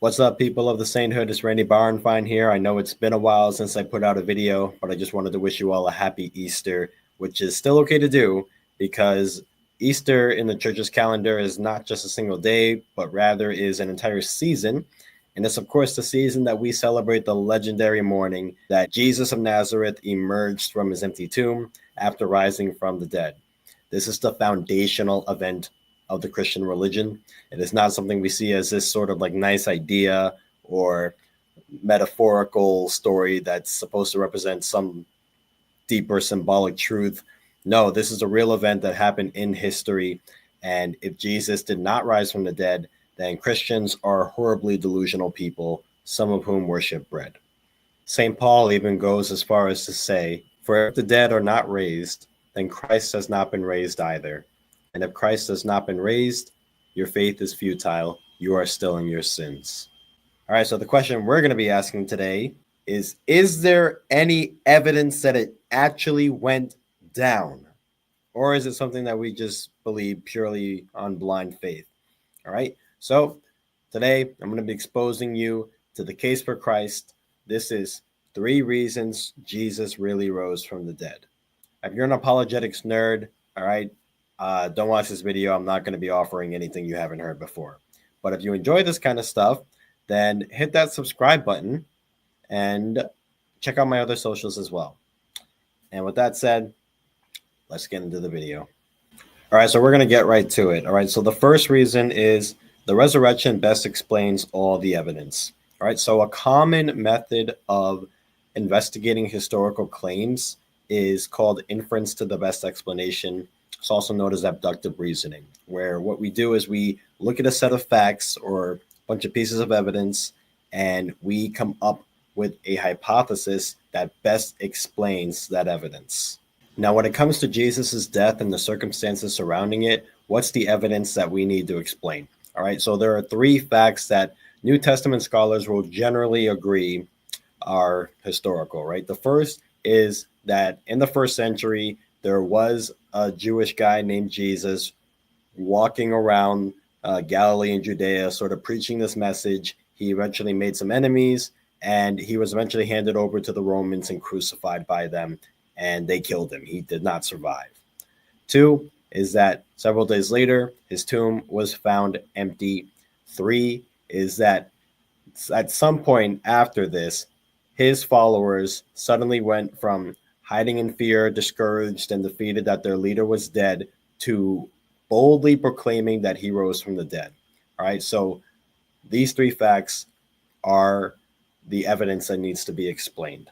What's up, people of the Sainthood? It's Randy Barenfine here. I know it's been a while since I put out a video, but I just wanted to wish you all a happy Easter, which is still okay to do because Easter in the church's calendar is not just a single day, but rather is an entire season. And it's, of course, the season that we celebrate the legendary morning that Jesus of Nazareth emerged from his empty tomb after rising from the dead. This is the foundational event of the Christian religion. It is not something we see as this sort of like nice idea or metaphorical story that's supposed to represent some deeper symbolic truth. No, this is a real event that happened in history. And if Jesus did not rise from the dead, then Christians are horribly delusional people, some of whom worship bread. St. Paul even goes as far as to say, "For if the dead are not raised, then Christ has not been raised either. And if Christ has not been raised, your faith is futile. You are still in your sins." All right, so the question we're going to be asking today is there any evidence that it actually went down? Or is it something that we just believe purely on blind faith? All right, so today I'm going to be exposing you to the case for Christ. This is 3 reasons Jesus really rose from the dead. If you're an apologetics nerd, all right, don't watch this video. I'm not going to be offering anything you haven't heard before. But if you enjoy this kind of stuff, then hit that subscribe button and check out my other socials as well. And with that said, let's get into the video. All right, so we're going to get right to it. All right, so the first reason is the resurrection best explains all the evidence. All right, so a common method of investigating historical claims is called inference to the best explanation. It's also known as abductive reasoning, where what we do is we look at a set of facts or a bunch of pieces of evidence, and we come up with a hypothesis that best explains that evidence. Now, when it comes to Jesus's death and the circumstances surrounding it, what's the evidence that we need to explain? All right, so there are 3 facts that New Testament scholars will generally agree are historical, right? The first is that in the first century, there was a Jewish guy named Jesus walking around Galilee and Judea, sort of preaching this message. He eventually made some enemies, and he was eventually handed over to the Romans and crucified by them, and they killed him. He did not survive. 2 is that several days later, his tomb was found empty. 3 is that at some point after this, his followers suddenly went from hiding in fear, discouraged, and defeated that their leader was dead, to boldly proclaiming that he rose from the dead. All right, so these 3 facts are the evidence that needs to be explained.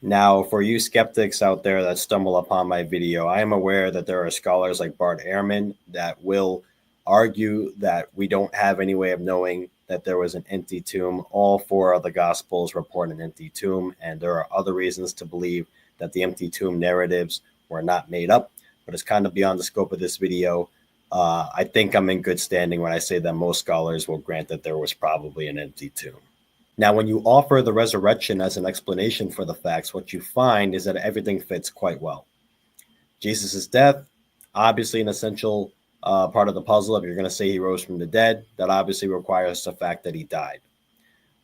Now, for you skeptics out there that stumble upon my video, I am aware that there are scholars like Bart Ehrman that will argue that we don't have any way of knowing that there was an empty tomb. All 4 of the Gospels report an empty tomb, and there are other reasons to believe that the empty tomb narratives were not made up, but it's kind of beyond the scope of this video. I think I'm in good standing when I say that most scholars will grant that there was probably an empty tomb. Now, when you offer the resurrection as an explanation for the facts, what you find is that everything fits quite well. Jesus' death, obviously an essential part of the puzzle. If you're going to say he rose from the dead, that obviously requires the fact that he died.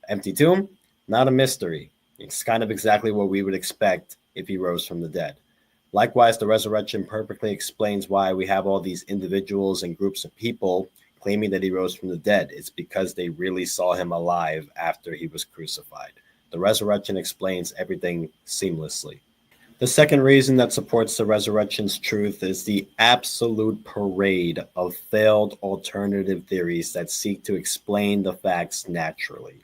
Empty tomb, not a mystery. It's kind of exactly what we would expect if he rose from the dead. Likewise, the resurrection perfectly explains why we have all these individuals and groups of people claiming that he rose from the dead. It's because they really saw him alive after he was crucified. The resurrection explains everything seamlessly. The second reason that supports the resurrection's truth is the absolute parade of failed alternative theories that seek to explain the facts naturally.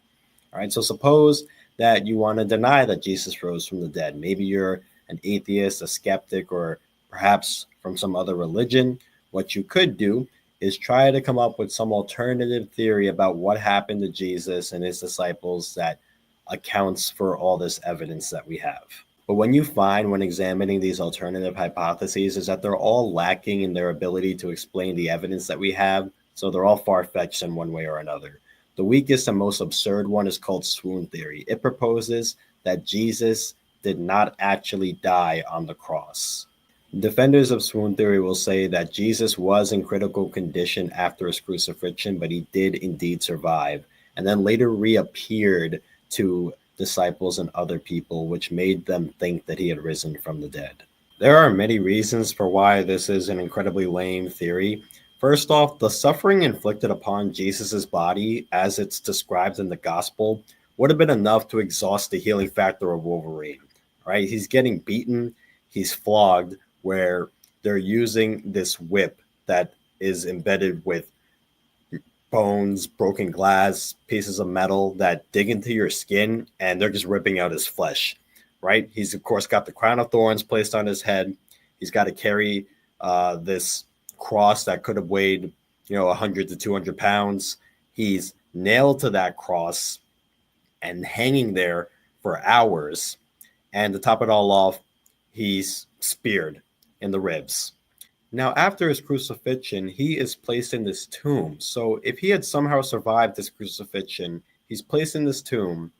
All right, so suppose that you want to deny that Jesus rose from the dead. Maybe you're an atheist, a skeptic, or perhaps from some other religion. What you could do is try to come up with some alternative theory about what happened to Jesus and his disciples that accounts for all this evidence that we have. But when you find when examining these alternative hypotheses is that they're all lacking in their ability to explain the evidence that we have, so they're all far-fetched in one way or another. The weakest and most absurd one is called swoon theory. It proposes that Jesus did not actually die on the cross. Defenders of swoon theory will say that Jesus was in critical condition after his crucifixion, but he did indeed survive. and then later reappeared to disciples and other people, which made them think that he had risen from the dead. There are many reasons for why this is an incredibly lame theory. First off, the suffering inflicted upon Jesus' body, as it's described in the gospel, would have been enough to exhaust the healing factor of Wolverine. Right? He's getting beaten, he's flogged, where they're using this whip that is embedded with bones, broken glass, pieces of metal that dig into your skin, and they're just ripping out his flesh. Right? He's of course got the crown of thorns placed on his head. He's got to carry this cross that could have weighed, 100 to 200 pounds. He's nailed to that cross and hanging there for hours. And to top it all off, he's speared in the ribs. Now, after his crucifixion, he is placed in this tomb. So if he had somehow survived this crucifixion, he's placed in this tomb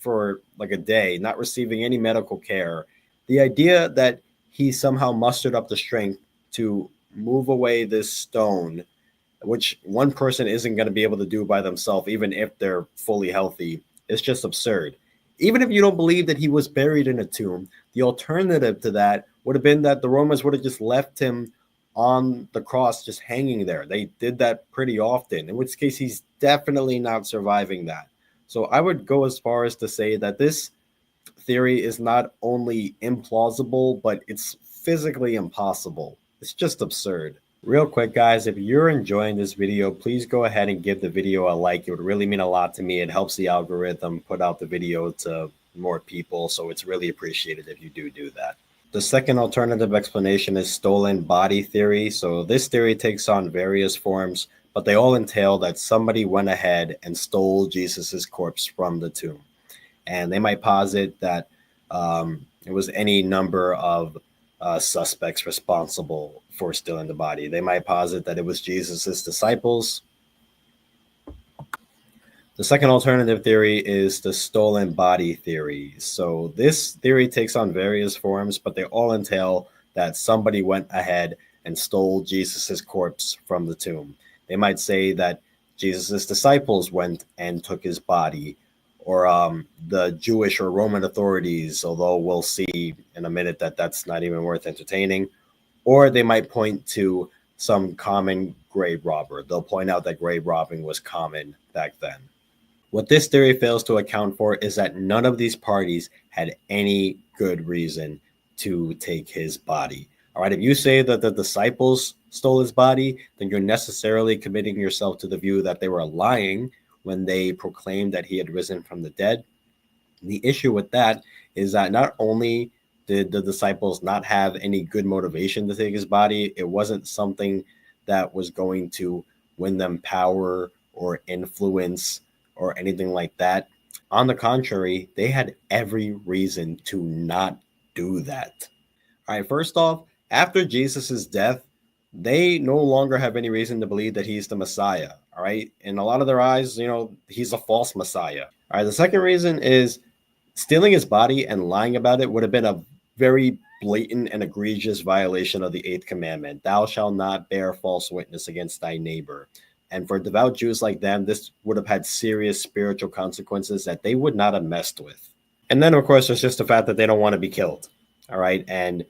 for like a day, not receiving any medical care. The idea that he somehow mustered up the strength to move away this stone, which one person isn't going to be able to do by themselves, even if they're fully healthy, is just absurd. Even if you don't believe that he was buried in a tomb, the alternative to that would have been that the Romans would have just left him on the cross, just hanging there. They did that pretty often, in which case he's definitely not surviving that. So I would go as far as to say that this theory is not only implausible, but it's physically impossible. It's just absurd. Real quick, guys, if you're enjoying this video, please go ahead and give the video a like. It would really mean a lot to me. It helps the algorithm put out the video to more people, so it's really appreciated if you do that. The second alternative explanation is stolen body theory. So this theory takes on various forms, but they all entail that somebody went ahead and stole Jesus's corpse from the tomb. And they might posit that it was any number of suspects responsible for stealing the body. They might posit that it was Jesus's disciples. The second alternative theory is the stolen body theory. So this theory takes on various forms, but they all entail that somebody went ahead and stole Jesus's corpse from the tomb. They might say that Jesus's disciples went and took his body, or the Jewish or Roman authorities, although we'll see in a minute that that's not even worth entertaining. Or they might point to some common grave robber. They'll point out that grave robbing was common back then. What this theory fails to account for is that none of these parties had any good reason to take his body. All right, if you say that the disciples stole his body, then you're necessarily committing yourself to the view that they were lying when they proclaimed that he had risen from the dead. The issue with that is that not only did the disciples not have any good motivation to take his body, it wasn't something that was going to win them power or influence or anything like that. On the contrary, they had every reason to not do that. All right, first off, after Jesus's death, they no longer have any reason to believe that he's the Messiah. All right. In a lot of their eyes, he's a false Messiah. All right. The second reason is stealing his body and lying about it would have been a very blatant and egregious violation of the eighth commandment. Thou shalt not bear false witness against thy neighbor. And for devout Jews like them, this would have had serious spiritual consequences that they would not have messed with. And then, of course, there's just the fact that they don't want to be killed. All right. And,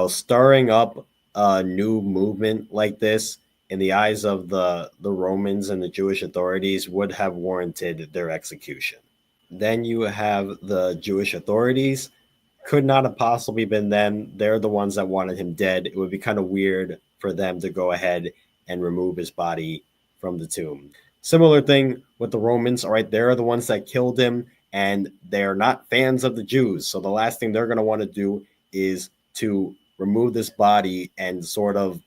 stirring up a new movement like this in the eyes of the Romans and the Jewish authorities would have warranted their execution. Then you have the Jewish authorities. Could not have possibly been them. They're the ones that wanted him dead. It would be kind of weird for them to go ahead and remove his body from the tomb. Similar thing with the Romans. All right, they're the ones that killed him, and they're not fans of the Jews. So the last thing they're going to want to do is to remove this body and sort of,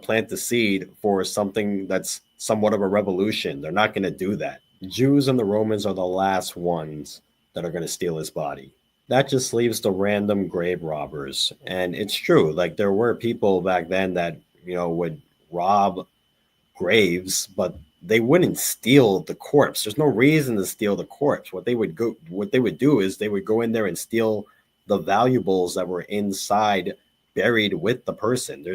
plant the seed for something that's somewhat of a revolution. They're not going to do that. Jews and the Romans are the last ones that are going to steal his body. That just leaves the random grave robbers. And it's true, like there were people back then that, would rob graves, but they wouldn't steal the corpse. There's no reason to steal the corpse. What they would do is they would go in there and steal the valuables that were inside, buried with the person.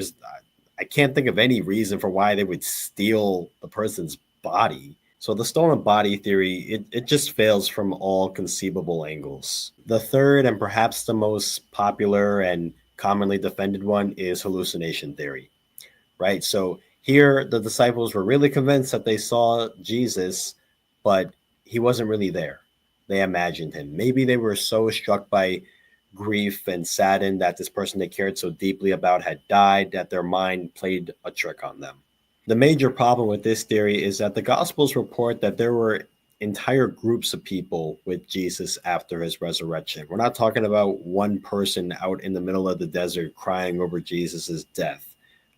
I can't think of any reason for why they would steal the person's body. So the stolen body theory, it just fails from all conceivable angles. The third and perhaps the most popular and commonly defended one is hallucination theory, right? So here the disciples were really convinced that they saw Jesus, but he wasn't really there. They imagined him. Maybe they were so struck by grief and saddened that this person they cared so deeply about had died that their mind played a trick on them. The major problem with this theory is that the Gospels report that there were entire groups of people with Jesus after his resurrection. We're not talking about one person out in the middle of the desert crying over Jesus's death.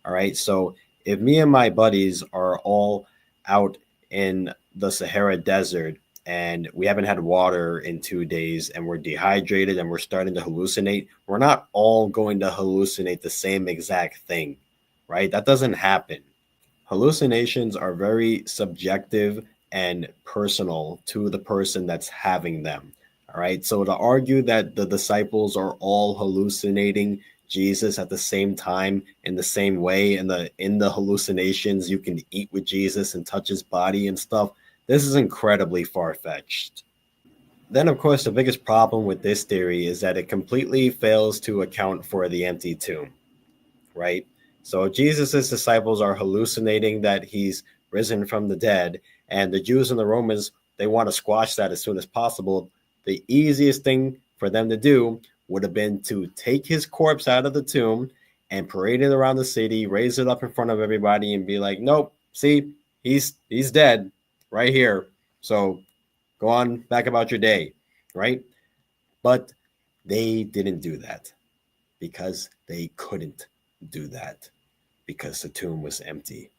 All right. So if me and my buddies are all out in the Sahara Desert and we haven't had water in 2 days and we're dehydrated and we're starting to hallucinate, we're not all going to hallucinate the same exact thing, right? That doesn't happen. Hallucinations are very subjective and personal to the person that's having them. All right. So to argue that the disciples are all hallucinating Jesus at the same time in the same way, and in the hallucinations you can eat with Jesus and touch his body and stuff, this is incredibly far-fetched. Then, of course, the biggest problem with this theory is that it completely fails to account for the empty tomb, right? So Jesus' disciples are hallucinating that he's risen from the dead, and the Jews and the Romans, they want to squash that as soon as possible. The easiest thing for them to do would have been to take his corpse out of the tomb and parade it around the city, raise it up in front of everybody, and be like, nope, see, he's dead right here. So go on back about your day, right? But they didn't do that because they couldn't do that because the tomb was empty.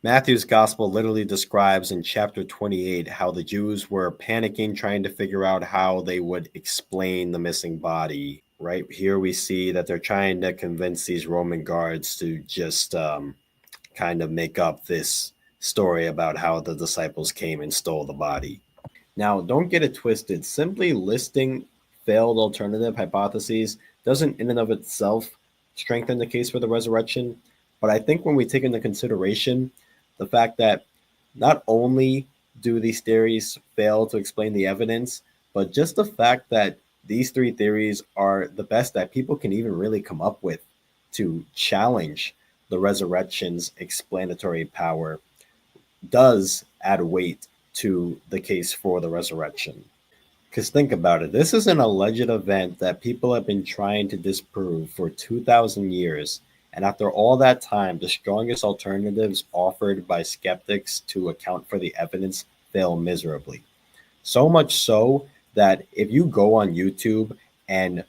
Matthew's gospel literally describes in chapter 28 how the Jews were panicking, trying to figure out how they would explain the missing body. Right here, we see that they're trying to convince these Roman guards to just kind of make up this story about how the disciples came and stole the body. Now, don't get it twisted. Simply listing failed alternative hypotheses doesn't in and of itself strengthen the case for the resurrection. But I think when we take into consideration the fact that not only do these theories fail to explain the evidence, but just the fact that these three theories are the best that people can even really come up with to challenge the resurrection's explanatory power does add weight to the case for the resurrection. Because think about it, this is an alleged event that people have been trying to disprove for 2,000 years. And after all that time, the strongest alternatives offered by skeptics to account for the evidence fail miserably. So much so that if you go on YouTube and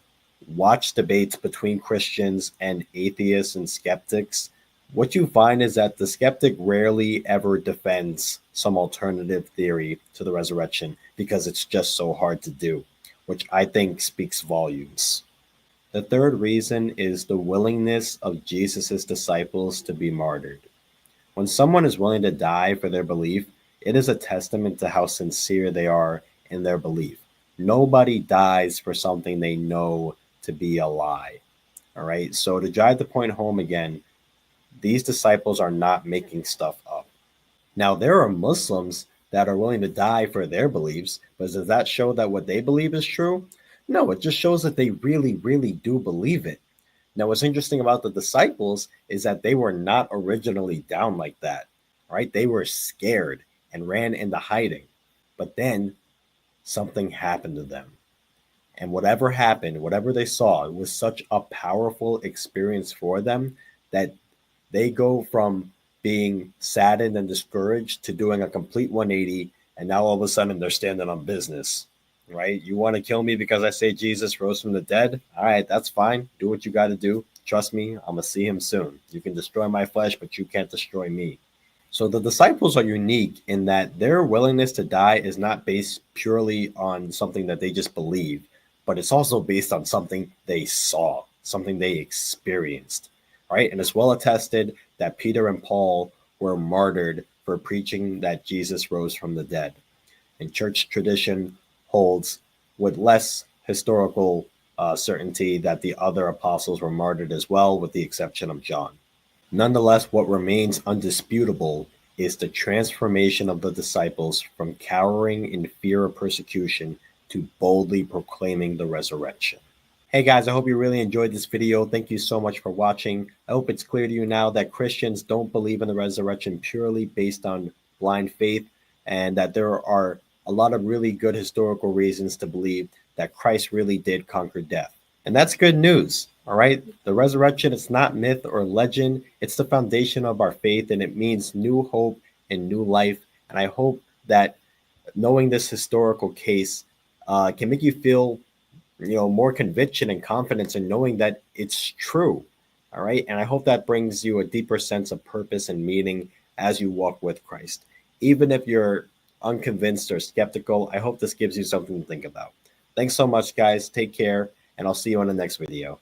watch debates between Christians and atheists and skeptics, what you find is that the skeptic rarely ever defends some alternative theory to the resurrection because it's just so hard to do, which I think speaks volumes. The third reason is the willingness of Jesus' disciples to be martyred. When someone is willing to die for their belief, it is a testament to how sincere they are in their belief. Nobody dies for something they know to be a lie. All right. So to drive the point home again, these disciples are not making stuff up. Now, there are Muslims that are willing to die for their beliefs, but does that show that what they believe is true? No, it just shows that they really, really do believe it. Now, what's interesting about the disciples is that they were not originally down like that, right? They were scared and ran into hiding. But then something happened to them. And whatever happened, whatever they saw, it was such a powerful experience for them that they go from being saddened and discouraged to doing a complete 180. And now all of a sudden they're standing on business, right? You want to kill me because I say Jesus rose from the dead? All right, that's fine. Do what you got to do. Trust me, I'm going to see him soon. You can destroy my flesh, but you can't destroy me. So the disciples are unique in that their willingness to die is not based purely on something that they just believe, but it's also based on something they saw, something they experienced, right? And it's well attested that Peter and Paul were martyred for preaching that Jesus rose from the dead. And church tradition holds with less historical certainty that the other apostles were martyred as well, with the exception of John. Nonetheless, what remains undisputable is the transformation of the disciples from cowering in fear of persecution to boldly proclaiming the resurrection. Hey guys, I hope you really enjoyed this video. Thank you so much for watching. I hope it's clear to you now that Christians don't believe in the resurrection purely based on blind faith, and that there are a lot of really good historical reasons to believe that Christ really did conquer death. And that's good news, all right? The resurrection, it's not myth or legend. It's the foundation of our faith, and it means new hope and new life. And I hope that knowing this historical case can make you feel more conviction and confidence in knowing that it's true. All right. And I hope that brings you a deeper sense of purpose and meaning as you walk with Christ. Even if you're unconvinced or skeptical, I hope this gives you something to think about. Thanks so much, guys. Take care, and I'll see you on the next video.